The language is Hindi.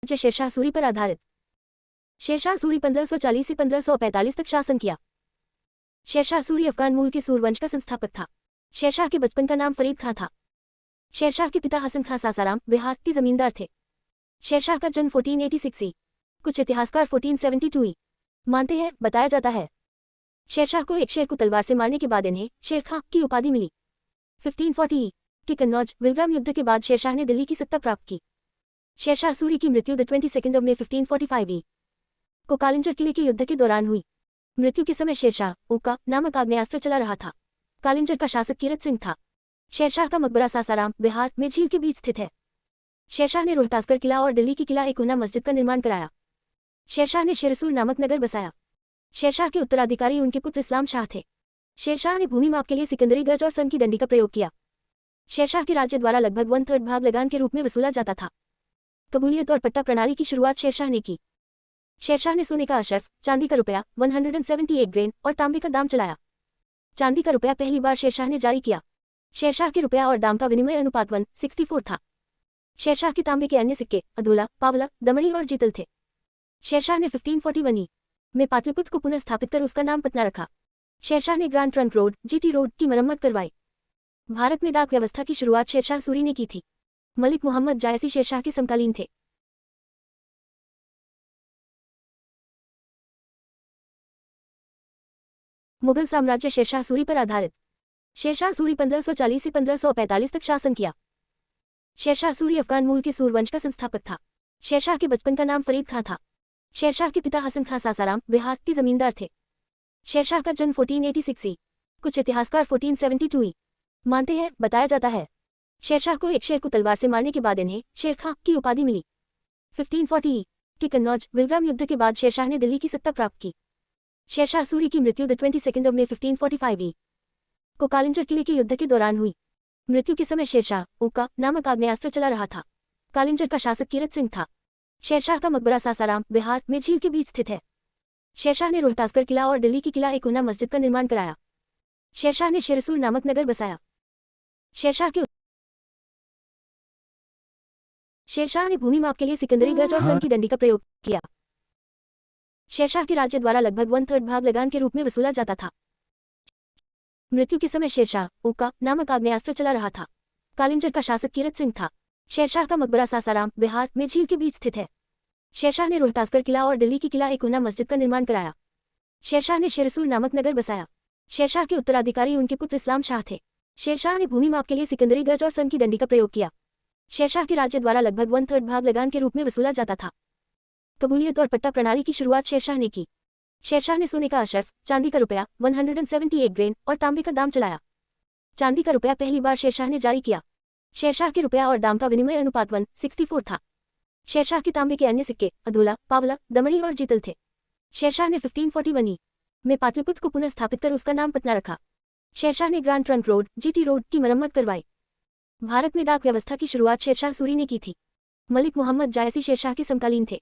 शेरशाह सूरी पर आधारित। शेरशाह सूरी 1540 से 1545 तक शासन किया। शेरशाह सूरी अफगान मूल के सूरवंश का संस्थापक था। शेरशाह के बचपन का नाम फरीद खां था। शेरशाह के पिता हसन खां सासाराम बिहार के जमींदार थे। शेरशाह का जन्म 1486 ई। कुछ इतिहासकार 1472 ई मानते हैं। बताया जाता है शेरशाह को एक शेर को तलवार से मारने के बाद इन्हें शेर खां की उपाधि मिली। 1540 ई के कन्नौज विलग्राम युद्ध के बाद शेरशाह ने दिल्ली की सत्ता प्राप्त की। शेरशाह सूरी की मृत्यु 22 मई 1545 ई को कालिंजर किले के युद्ध के दौरान हुई। मृत्यु के समय शेरशाह ओका नामक आग्नेयास्त्र चला रहा था। कालिंजर का शासक कीरत सिंह था। शेरशाह का मकबरा सासाराम बिहार में झील के बीच स्थित है। शेरशाह ने रोहतासगढ़ किला और दिल्ली की किला एक ऊना मस्जिद का निर्माण कराया। शेरशाह ने शेरसूर नामक नगर बसाया। शेरशाह के उत्तराधिकारी उनके पुत्र इस्लाम शाह थे। शेरशाह ने भूमि माप के लिए सिकंदरी गज और सन की डंडी का प्रयोग किया। शेरशाह के राज्य द्वारा लगभग 1/3 भाग लगान के रूप में वसूला जाता था। कबूलियत और पट्टा प्रणाली की शुरुआत शेरशाह ने की। शेरशाह ने सोने का अशर्फ, चांदी का रुपया 178 ग्रेन और तांबे का दाम चलाया। चांदी का रुपया पहली बार शेरशाह ने जारी किया। शेरशाह के रुपया और दाम का विनिमय अनुपात 1:64 था। शेरशाह के तांबे के अन्य सिक्के अधूला, पावला, दमड़ी और जीतल थे। शेरशाह ने 1541 ई में पाटलिपुत्र को पुनः स्थापित कर उसका नाम पटना रखा। शेरशाह ने grand trunk road GT road की मरम्मत करवाई। भारत में डाक व्यवस्था की शुरुआत शेरशाह सूरी ने की थी। मलिक मोहम्मद जायसी शेरशाह के समकालीन थे। मुगल साम्राज्य शेरशाह सूरी पर आधारित। शेरशाह सूरी 1540 से 1545 तक शासन किया। शेरशाह सूरी अफगान मूल के सूरवंश का संस्थापक था। शेरशाह के बचपन का नाम फरीद खां था। शेरशाह के पिता हसन खां सासाराम बिहार के जमींदार थे। शेरशाह का जन्म 1486 ई। कुछ इतिहासकार 1472 ई मानते हैं। बताया जाता है शेरशाह को एक शेर को तलवार से मारने के बाद इन्हें शेर खां की उपाधि मिली। 1540 ई के कन्नौज विलग्राम युद्ध के बाद शेरशाह ने दिल्ली की सत्ता प्राप्त की। शेरशाह सूरी की मृत्यु 22 मई 1545 ई को कालिंजर किले के युद्ध के दौरान हुई। मृत्यु के समय शेरशाह ओका नामक आग्नेयास्त्र चला रहा था। कालिंजर का शासक कीरत सिंह था। शेरशाह का मकबरा सासाराम बिहार में झील के बीच स्थित है। शेरशाह ने रोहतासगढ़ किला और दिल्ली की किला एक ऊना मस्जिद का निर्माण कराया। शेरशाह ने शेरसूर नामक नगर बसाया। शेरशाह ने भूमि माप के लिए सिकंदरी गज और सन की डंडी का प्रयोग किया। शेरशाह के राज्य द्वारा लगभग 1/3 भाग लगान के रूप में वसूला जाता था। मृत्यु के समय शेरशाह ओका नामक आग्नेयास्त्र चला रहा था। कालिंजर का शासक कीरत सिंह था। शेरशाह का मकबरा सासाराम बिहार में झील के बीच स्थित है। शेरशाह ने रोहतासगढ़ किला और दिल्ली की किला एक ऊना मस्जिद का निर्माण कराया। शेरशाह ने शेरसूर नामक नगर बसाया। शेरशाह के उत्तराधिकारी उनके पुत्र इस्लाम शाह थे। शेरशाह ने भूमि माप के लिए सिकंदरी गज और सन की डंडी का प्रयोग किया। शेरशाह के राज्य द्वारा लगभग 1/3 भाग लगान के रूप में वसूला जाता था। कबूलियत और पट्टा प्रणाली की शुरुआत शेरशाह ने की। शेरशाह ने सोने का अशर्फ, चांदी का रुपया 178 ग्रेन और तांबे का दाम चलाया। चांदी का रुपया पहली बार शेरशाह ने जारी किया। शेरशाह के रुपया और दाम का विनिमय अनुपात 1:64 था। शेरशाह के तांबे के अन्य सिक्के अधूला, पावला, दमड़ी और जीतल थे। शेरशाह ने 1541 ई में पाटलिपुत्र को पुनः स्थापित कर उसका नाम पटना रखा। शेरशाह ने grand trunk road GT road की मरम्मत करवाई। भारत में डाक व्यवस्था की शुरुआत शेरशाह सूरी ने की थी। मलिक मोहम्मद जायसी शेरशाह के समकालीन थे।